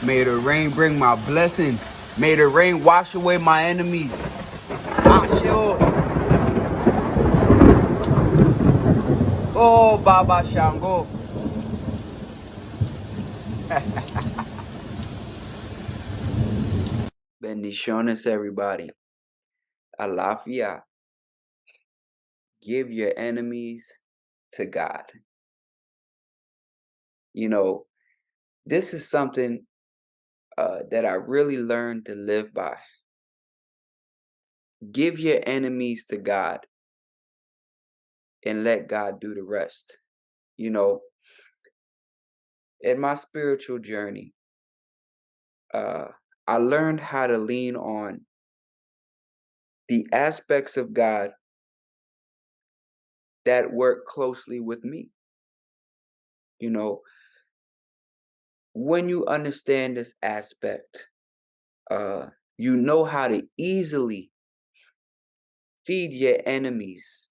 May the rain bring my blessings. May the rain wash away my enemies. Asho. Oh, Baba Shango. Bendiciones, everybody. Alafia. Give your enemies to God. You know, this is something that I really learned to live by. Give your enemies to God and let God do the rest. You know, in my spiritual journey, I learned how to lean on the aspects of God that work closely with me. You know, when you understand this aspect, you know how to easily feed your enemies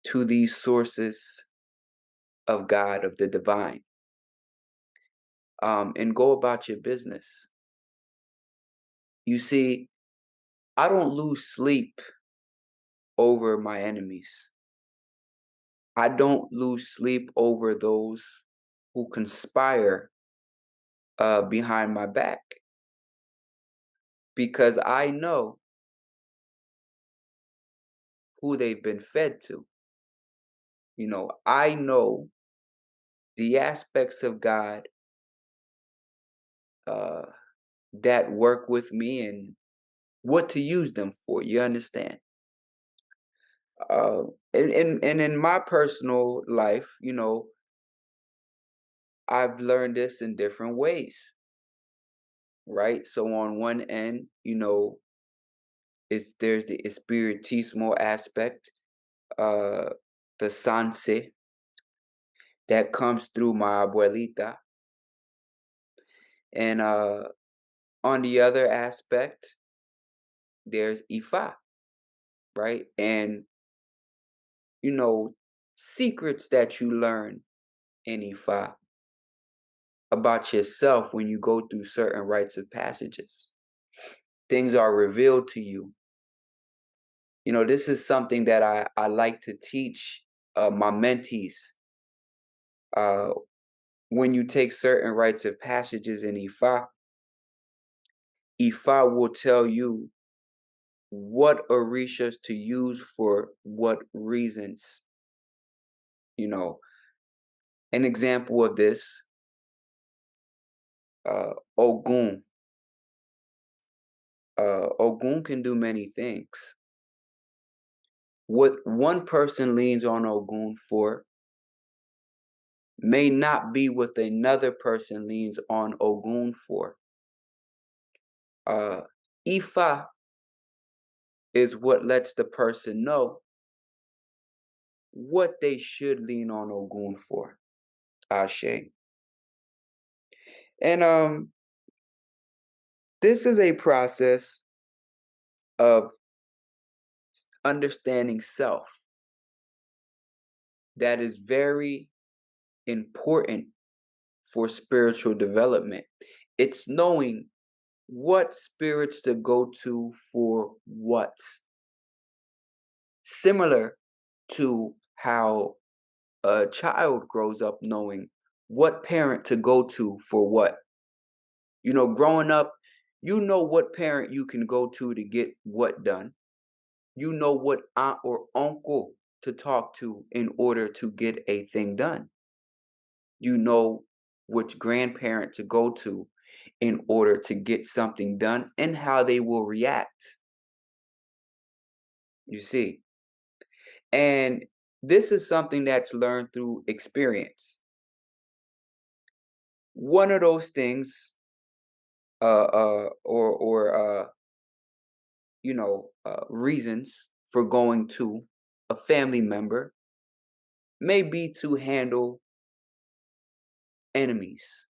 to these sources of God, of the divine, and go about your business. You see, I don't lose sleep over my enemies. I don't lose sleep over those who conspire behind my back, because I know who they've been fed to. You know, I know the aspects of God uh, that work with me and what to use them for. You understand? And in my personal life, you know, I've learned this in different ways, right? So on one end, you know, there's the espiritismo aspect, uh, the sanse that comes through my abuelita, and on the other aspect, there's Ifa, right? And you know, secrets that you learn in Ifa about yourself when you go through certain rites of passages. Things are revealed to you. You know, this is something that I like to teach my mentees. Uh, when you take certain rites of passages in Ifa, Ifa will tell you what Orishas to use for what reasons. You know, an example of this, Ogun. Ogun can do many things. What one person leans on Ogun for may not be what another person leans on Ogun for. Ifa is what lets the person know what they should lean on Ogun for. Ashe. And this is a process of understanding self that is very important for spiritual development. It's knowing what spirits to go to for what. Similar to how a child grows up knowing what parent to go to for what. You know, growing up, you know what parent you can go to get what done. You know what aunt or uncle to talk to in order to get a thing done. You know which grandparent to go to in order to get something done and how they will react. You see? And this is something that's learned through experience. One of those things, reasons for going to a family member may be to handle enemies.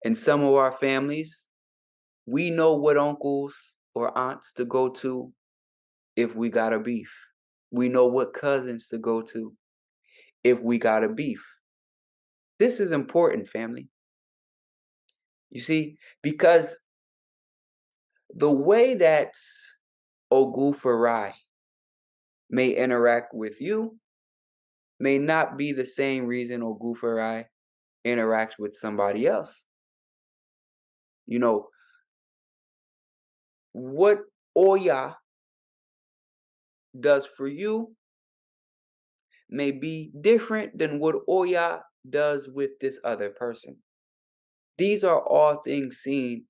In some of our families, we know what uncles or aunts to go to if we got a beef. We know what cousins to go to if we got a beef. This is important, family. You see, because the way that Ogufarai may interact with you may not be the same reason Ogufarai interacts with somebody else. You know, what Oya does for you may be different than what Oya does with this other person. These are all things seen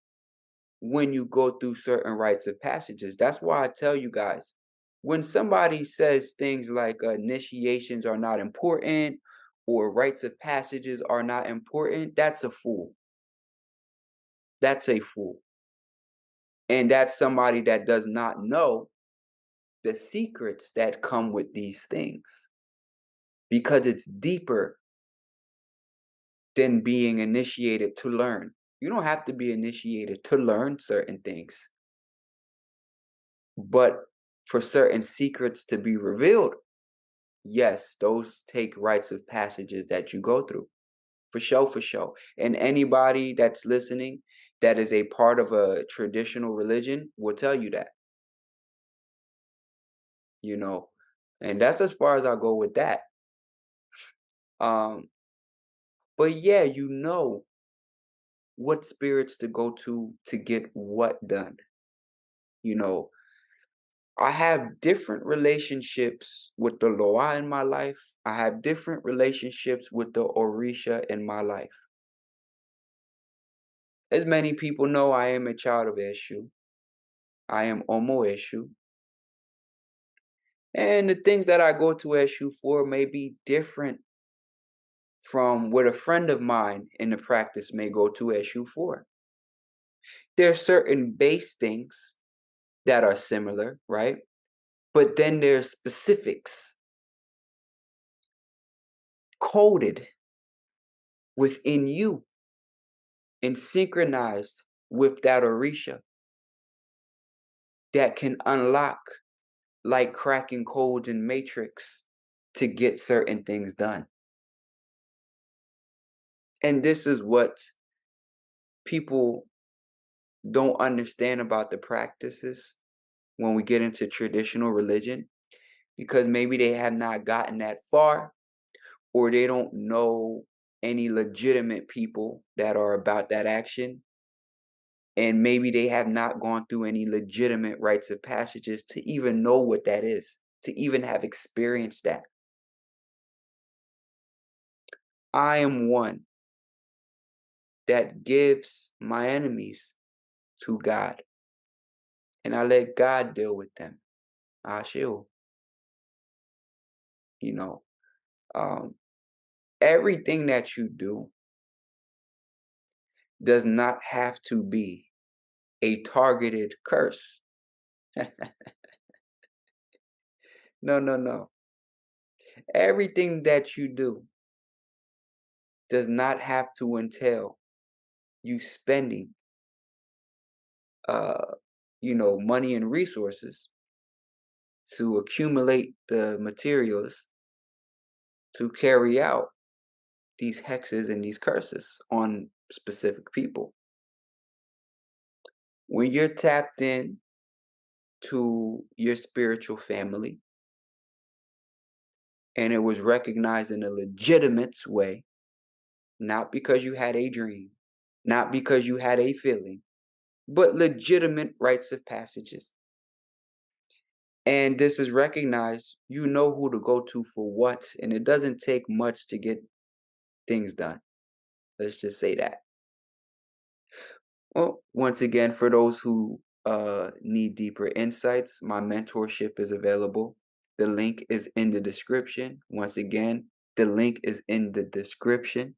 when you go through certain rites of passages. That's why I tell you guys, when somebody says things like initiations are not important or rites of passages are not important, that's a fool. That's a fool. And that's somebody that does not know the secrets that come with these things because it's deeper than being initiated to learn. You don't have to be initiated to learn certain things, but for certain secrets to be revealed, yes, those take rites of passages that you go through. For sure, for sure. And anybody that's listening that is a part of a traditional religion will tell you that, you know. And that's as far as I go with that. Um, but yeah, you know what spirits to go to get what done. You know, I have different relationships with the Loa in my life. I have different relationships with the Orisha in my life. As many people know, I am a child of Eshu. I am Omo Eshu. And the things that I go to Eshu for may be different from what a friend of mine in the practice may go to Eshu for. There are certain base things that are similar, right? But then there's specifics coded within you and synchronized with that Orisha that can unlock like cracking codes in Matrix to get certain things done. And this is what people don't understand about the practices when we get into traditional religion because maybe they have not gotten that far or they don't know any legitimate people that are about that action. And maybe they have not gone through any legitimate rites of passages to even know what that is, to even have experienced that. I am one that gives my enemies to God, and I let God deal with them. I shall, you know, um, everything that you do does not have to be a targeted curse. No, no, no. Everything that you do does not have to entail you spending, uh, money and resources to accumulate the materials to carry out these hexes and these curses on specific people. When you're tapped in to your spiritual family and it was recognized in a legitimate way, not because you had a dream, not because you had a feeling, but legitimate rites of passages. And this is recognized, you know who to go to for what, and it doesn't take much to get things done. Let's just say that. Well, once again, for those who need deeper insights, my mentorship is available. The link is in the description. Once again, the link is in the description.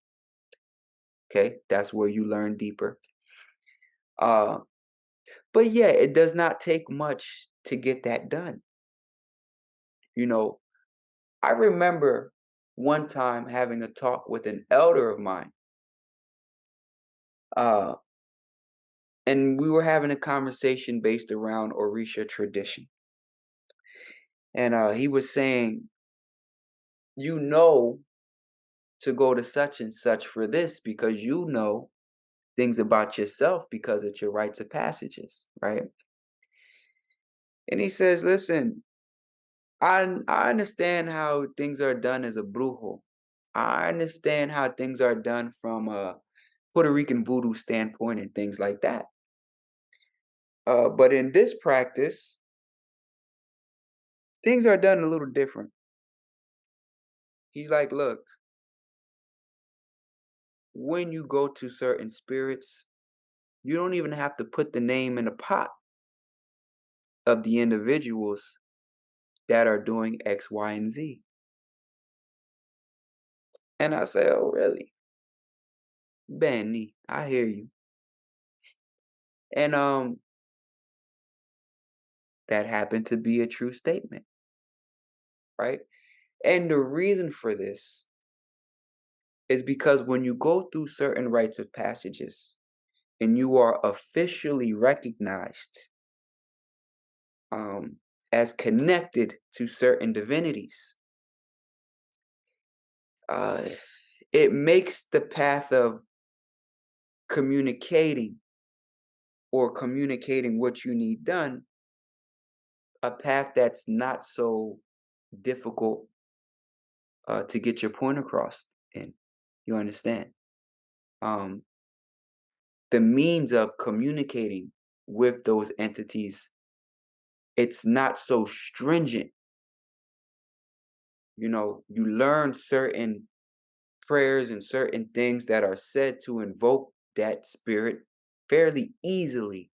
Okay, that's where you learn deeper. Uh, but yeah, it does not take much to get that done. You know, I remember one time having a talk with an elder of mine. Uh, and we were having a conversation based around Orisha tradition. And he was saying, you know, to go to such and such for this because you know things about yourself because of your rites of passages, right? And he says, listen, I understand how things are done as a brujo. I understand how things are done from a Puerto Rican voodoo standpoint and things like that. But in this practice, things are done a little different. He's like, look, when you go to certain spirits, you don't even have to put the name in the pot of the individuals that are doing X, Y, and Z. And I say, oh, really? Benny, I hear you. And that happened to be a true statement, right? And the reason for this is because when you go through certain rites of passages and you are officially recognized um, as connected to certain divinities, uh, it makes the path of communicating or communicating what you need done a path that's not so difficult to get your point across in. You understand? Um, the means of communicating with those entities, it's not so stringent. You know, you learn certain prayers and certain things that are said to invoke that spirit fairly easily.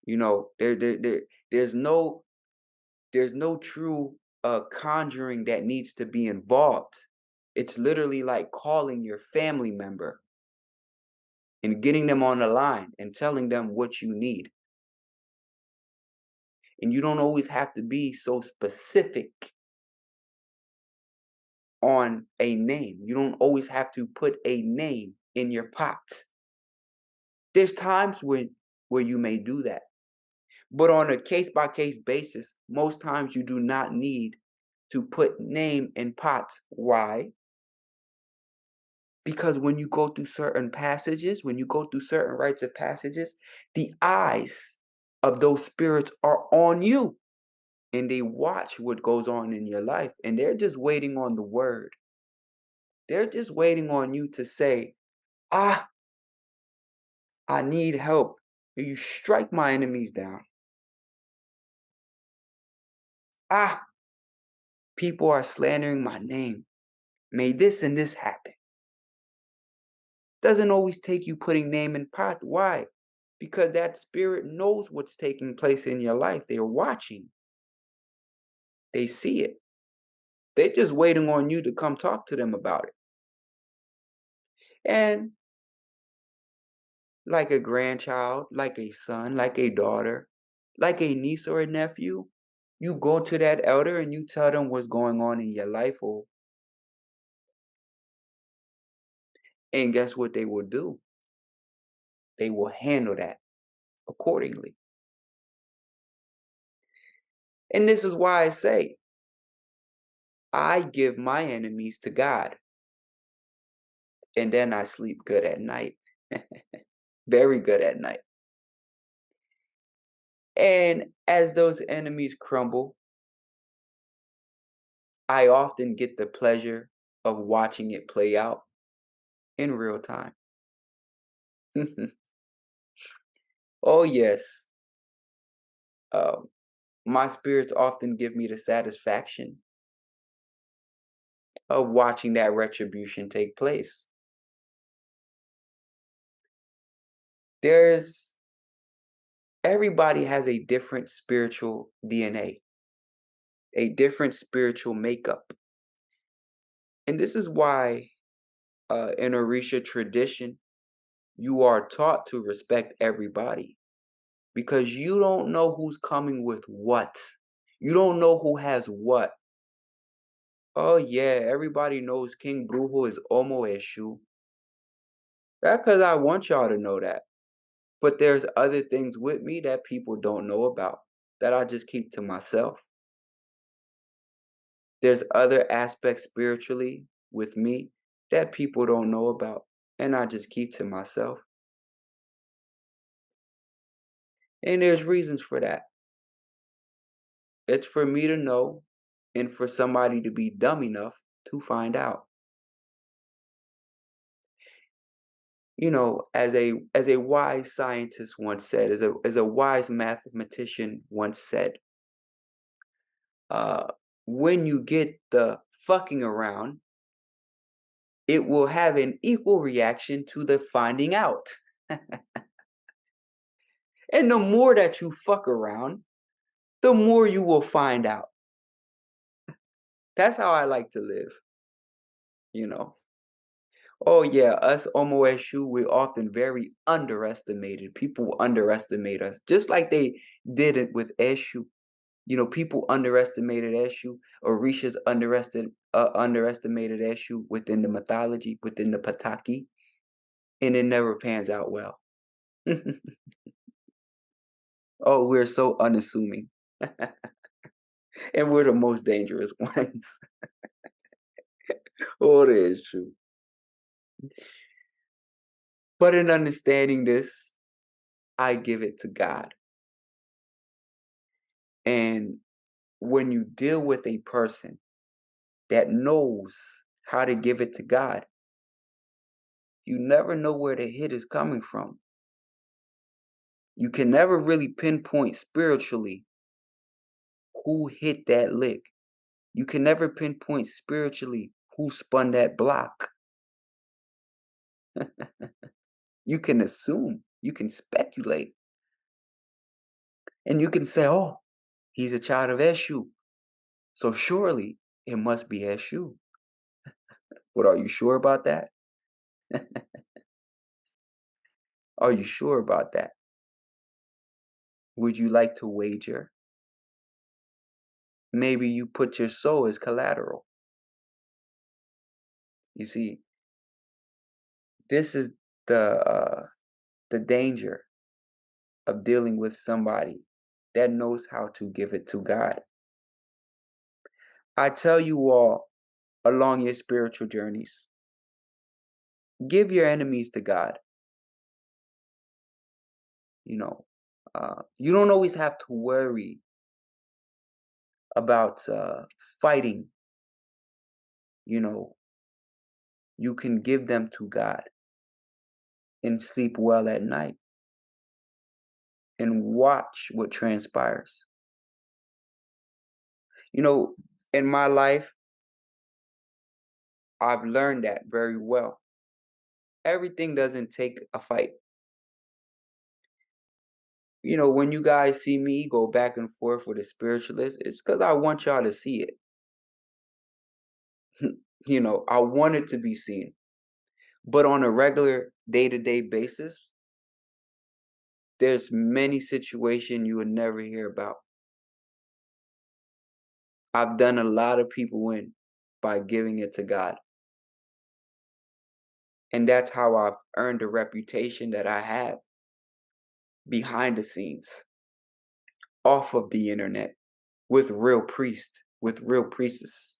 You know, there's no true conjuring that needs to be involved. It's literally like calling your family member and getting them on the line and telling them what you need. And you don't always have to be so specific on a name. You don't always have to put a name in your pot. There's times where you may do that. But on a case-by-case basis, most times you do not need to put name in pots. Why? Because when you go through certain passages, when you go through certain rites of passages, the eyes of those spirits are on you and they watch what goes on in your life and they're just waiting on the word. They're just waiting on you to say, ah, I need help. You strike my enemies down. Ah, people are slandering my name. May this and this happen. Doesn't always take you putting name in pot. Why? Because that spirit knows what's taking place in your life. They're watching. They see it. They're just waiting on you to come talk to them about it. And like a grandchild, like a son, like a daughter, like a niece or a nephew, you go to that elder and you tell them what's going on in your life, and guess what they will do? They will handle that accordingly. And this is why I say, I give my enemies to God, and then I sleep good at night. Very good at night. And as those enemies crumble, I often get the pleasure of watching it play out in real time. Oh, yes. Um, my spirits often give me the satisfaction of watching that retribution take place. There's Everybody has a different spiritual DNA, a different spiritual makeup. And this is why in Orisha tradition, you are taught to respect everybody because you don't know who's coming with what. You don't know who has what. Oh yeah, everybody knows King Brujo is Omo Eshu. That's because I want y'all to know that. But there's other things with me that people don't know about that I just keep to myself. There's other aspects spiritually with me that people don't know about. and I just keep to myself. And there's reasons for that. It's for me to know and for somebody to be dumb enough to find out. As a wise scientist once said, as a wise mathematician once said, uh, when you get the fucking around, it will have an equal reaction to the finding out. And the more that you fuck around, the more you will find out. That's how I like to live, you know. Oh yeah, us OMOSU, we're often very underestimated. People underestimate us, just like they did it with Eshu. People underestimated Eshu. Orisha's underestimated Eshu within the mythology, within the Pataki, and it never pans out well. Oh, we're so unassuming. And we're the most dangerous ones. Oh, that is true. But in understanding this, I give it to God. And when you deal with a person that knows how to give it to God, you never know where the hit is coming from. You can never really pinpoint spiritually who hit that lick. You can never pinpoint spiritually who spun that block. You can assume, you can speculate, and you can say, oh, he's a child of Eshu, so surely it must be Eshu. But are you sure about that? Are you sure about that? Would you like to wager? Maybe you put your soul as collateral. You see, this is the danger of dealing with somebody that knows how to give it to God. I tell you all along your spiritual journeys, give your enemies to God. You don't always have to worry about fighting. You know, you can give them to God and sleep well at night and watch what transpires. In my life, I've learned that very well. Everything doesn't take a fight. When you guys see me go back and forth with a spiritualist, it's because I want y'all to see it. I want it to be seen. But on a regular day-to-day basis, there's many situations you would never hear about. I've done a lot of people in by giving it to God. And that's how I've earned the reputation that I have behind the scenes, off of the internet, with real priests, with real priestess.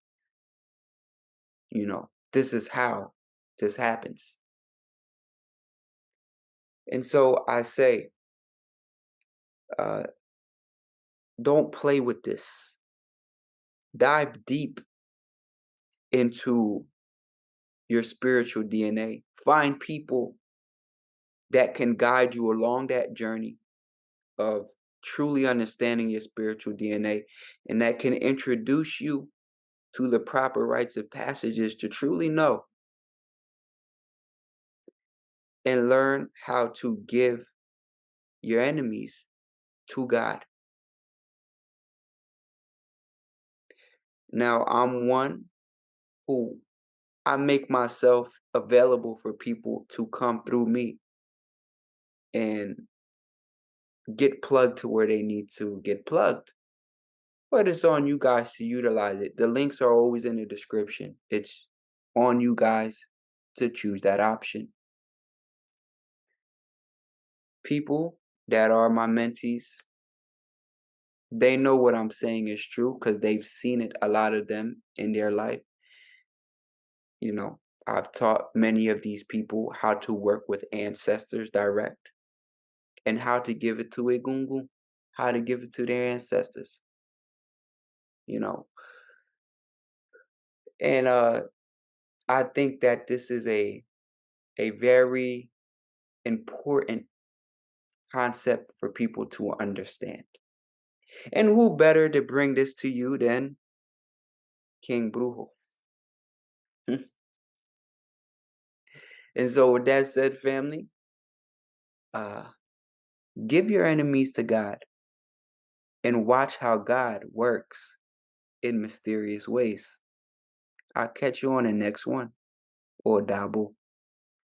This is how this happens. And so I say, don't play with this. Dive deep into your spiritual DNA. Find people that can guide you along that journey of truly understanding your spiritual DNA and that can introduce you to the proper rites of passages to truly know and learn how to give your enemies to God. Now, I'm one who I make myself available for people to come through me and get plugged to where they need to get plugged. But it's on you guys to utilize it. The links are always in the description. It's on you guys to choose that option. People that are my mentees, they know what I'm saying is true because they've seen it, a lot of them, in their life. I've taught many of these people how to work with ancestors direct and how to give it to Egungun, how to give it to their ancestors, you know. And I think that this is a very important concept for people to understand. And who better to bring this to you than King Brujo? And so with that said, family, uh, give your enemies to God and watch how God works in mysterious ways. I'll catch you on the next one. Or Dabu.